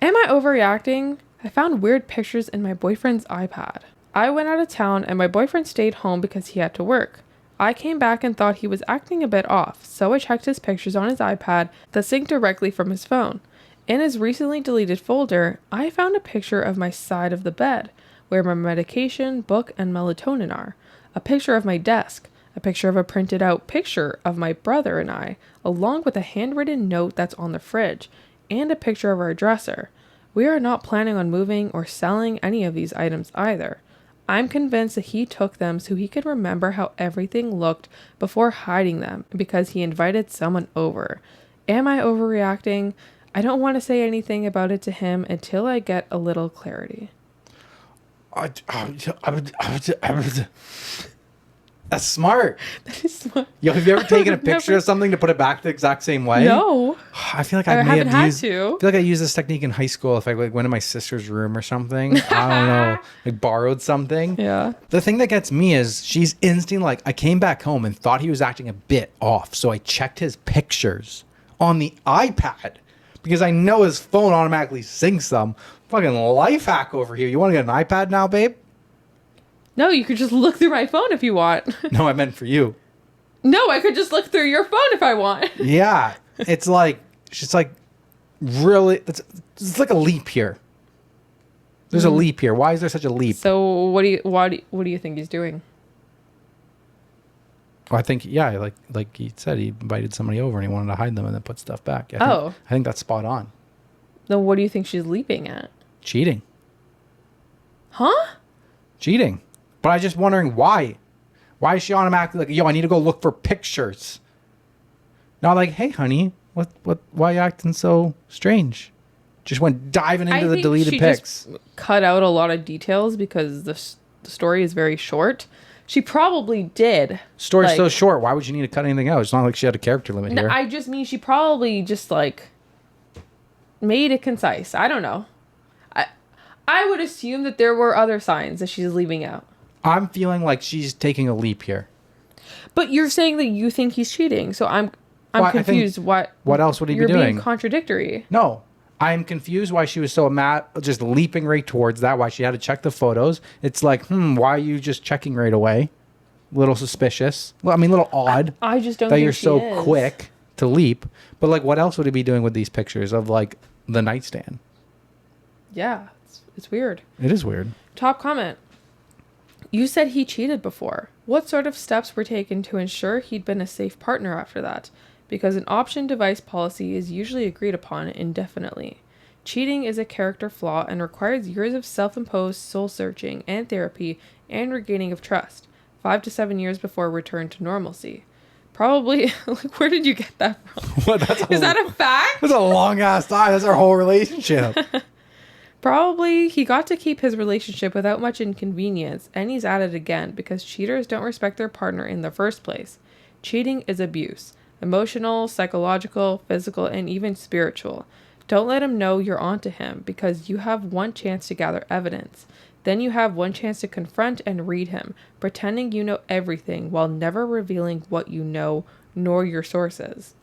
Am I overreacting? I found weird pictures in my boyfriend's iPad. I went out of town and my boyfriend stayed home because he had to work. I came back and thought he was acting a bit off, so I checked his pictures on his iPad that synced directly from his phone. In his recently deleted folder, I found a picture of my side of the bed, where my medication, book, and melatonin are. A picture of my desk, a picture of a printed out picture of my brother and I, along with a handwritten note that's on the fridge, and a picture of our dresser. We are not planning on moving or selling any of these items either. I'm convinced that he took them so he could remember how everything looked before hiding them because he invited someone over. Am I overreacting? I don't want to say anything about it to him until I get a little clarity. That's smart. That is smart. Yo, have you ever taken a picture of something to put it back the exact same way? No. I feel like I I haven't had to. I feel like I used this technique in high school if I like went to my sister's room or something. I don't know. Like borrowed something. Yeah. The thing that gets me is she's instantly like, I came back home and thought he was acting a bit off. So I checked his pictures on the iPad because I know his phone automatically syncs them. Fucking life hack over here. You want to get an iPad now, babe? No, you could just look through my phone if you want. No, I meant for you. No, I could just look through your phone if I want. Yeah. It's like, she's like, really, it's like a leap here. There's a leap here. Why is there such a leap? So what do you think he's doing? Well, I think, yeah, like he said, he invited somebody over and he wanted to hide them and then put stuff back. I think that's spot on. Then what do you think she's leaping at? Cheating. Huh? Cheating. But I'm just wondering why. Why is she automatically like, yo, I need to go look for pictures? Not like, hey, honey, why are you acting so strange? Just went diving into the deleted pics. Just cut out a lot of details because the story is very short. She probably did. Story's so short. Why would you need to cut anything out? It's not like she had a character limit here. I just mean she probably just like made it concise. I don't know. I would assume that there were other signs that she's leaving out. I'm feeling like she's taking a leap here. But you're saying that you think he's cheating, so I'm confused. What else would he be doing? You're being contradictory. No, I'm confused why she was so mad, just leaping right towards that. Why she had to check the photos. It's like, why are you just checking right away? Little suspicious. Well, I mean, a little odd. I just don't that think you're she so is. quick to leap. But like, what else would he be doing with these pictures of like the nightstand? Yeah, it's weird. It is weird. Top comment. You said he cheated before. What sort of steps were taken to ensure he'd been a safe partner after that? Because an option device policy is usually agreed upon indefinitely. Cheating is a character flaw and requires years of self-imposed soul-searching and therapy and regaining of trust. 5 to 7 years before return to normalcy. Probably, like, where did you get that from? Is that a fact? That's a long-ass time. That's our whole relationship. Probably he got to keep his relationship without much inconvenience, and he's at it again because cheaters don't respect their partner in the first place. Cheating is abuse. Emotional, psychological, physical, and even spiritual. Don't let him know you're onto him because you have one chance to gather evidence. Then you have one chance to confront and read him, pretending you know everything while never revealing what you know nor your sources.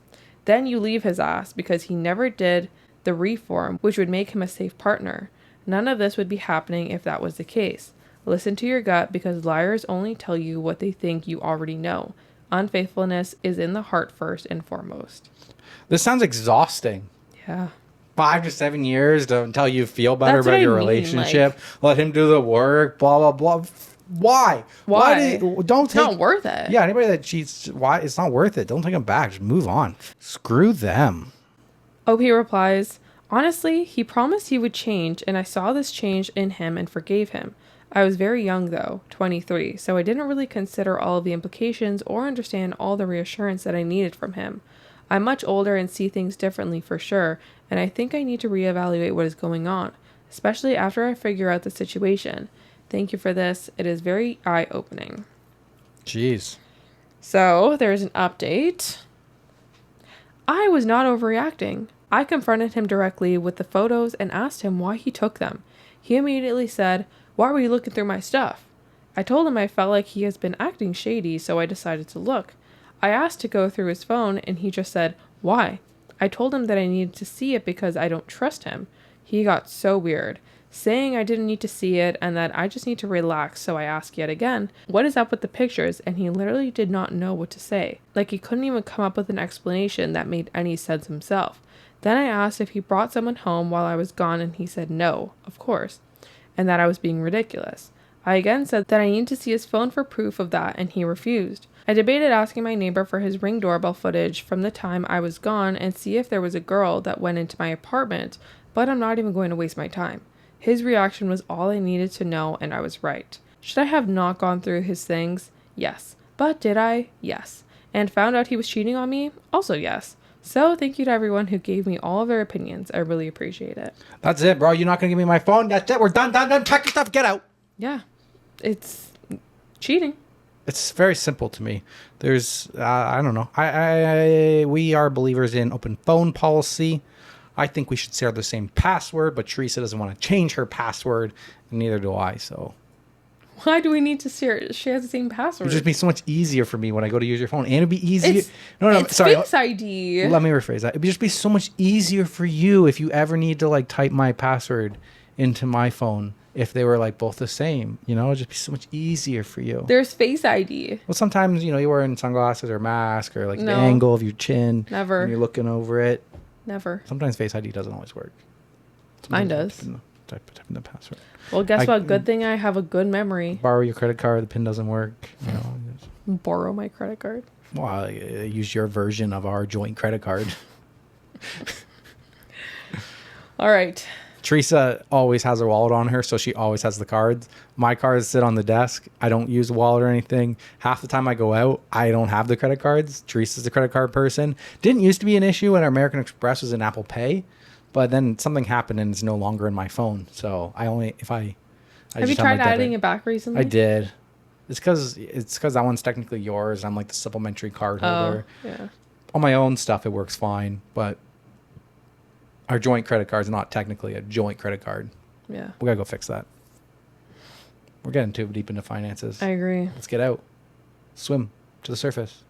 Then you leave his ass because he never did the reform, which would make him a safe partner. None of this would be happening if that was the case. Listen to your gut because liars only tell you what they think you already know. Unfaithfulness is in the heart first and foremost. This sounds exhausting. Yeah. 5 to 7 years until you feel better That's about what your I mean, relationship. Let him do the work, blah, blah, blah. Why? Don't It's take... not worth it. Yeah, anybody that cheats, why? It's not worth it. Don't take them back. Just move on. Screw them. OP replies, honestly, he promised he would change, and I saw this change in him and forgave him. I was very young, though, 23, so I didn't really consider all of the implications or understand all the reassurance that I needed from him. I'm much older and see things differently for sure, and I think I need to reevaluate what is going on, especially after I figure out the situation. Thank you for this. It is very eye-opening. Jeez. So, there's an update. I was not overreacting. I confronted him directly with the photos and asked him why he took them. He immediately said, "Why were you looking through my stuff?" I told him I felt like he has been acting shady, so I decided to look. I asked to go through his phone, and he just said, "Why?" I told him that I needed to see it because I don't trust him. He got so weird, saying I didn't need to see it and that I just need to relax. So I asked yet again, what is up with the pictures? And he literally did not know what to say. Like he couldn't even come up with an explanation that made any sense himself. Then I asked if he brought someone home while I was gone, and he said no, of course, and that I was being ridiculous. I again said that I need to see his phone for proof of that, and he refused. I debated asking my neighbor for his Ring doorbell footage from the time I was gone and see if there was a girl that went into my apartment, but I'm not even going to waste my time. His reaction was all I needed to know, and I was right. Should I have not gone through his things? Yes. But did I? Yes. And found out he was cheating on me? Also yes. So thank you to everyone who gave me all of their opinions. I really appreciate it. That's it, bro. You're not going to give me my phone? That's it. We're done. Pack your stuff. Get out. Yeah. It's cheating. It's very simple to me. There's, I don't know. We are believers in open phone policy. I think we should share the same password, but Teresa doesn't want to change her password, and neither do I. So why do we need to share the same password? It would just be so much easier for me when I go to use your phone, and it'd be easier. It's sorry. Face ID. Let me rephrase that. It'd just be so much easier for you if you ever need to like type my password into my phone. If they were like both the same, it'd just be so much easier for you. There's Face ID. Well, sometimes, you're wearing sunglasses or mask or like the angle of your chin. Never. And you're looking over it. Never. Sometimes Face ID doesn't always work. Mine does. Type in the password. Well, guess what? Good thing I have a good memory. Borrow your credit card. The PIN doesn't work. Borrow my credit card. Well, use your version of our joint credit card. All right. Teresa always has her wallet on her, so she always has the cards. My cards sit on the desk. I don't use a wallet or anything. Half the time I go out, I don't have the credit cards. Teresa's the credit card person. Didn't used to be an issue when our American Express was in Apple Pay, but then something happened and it's no longer in my phone. So I only have you tried adding it back recently? I did. It's because that one's technically yours. I'm like the supplementary card holder. Oh, yeah. On my own stuff, it works fine, but our joint credit card is not technically a joint credit card. Yeah. We gotta go fix that. We're getting too deep into finances. I agree. Let's get out. Swim to the surface.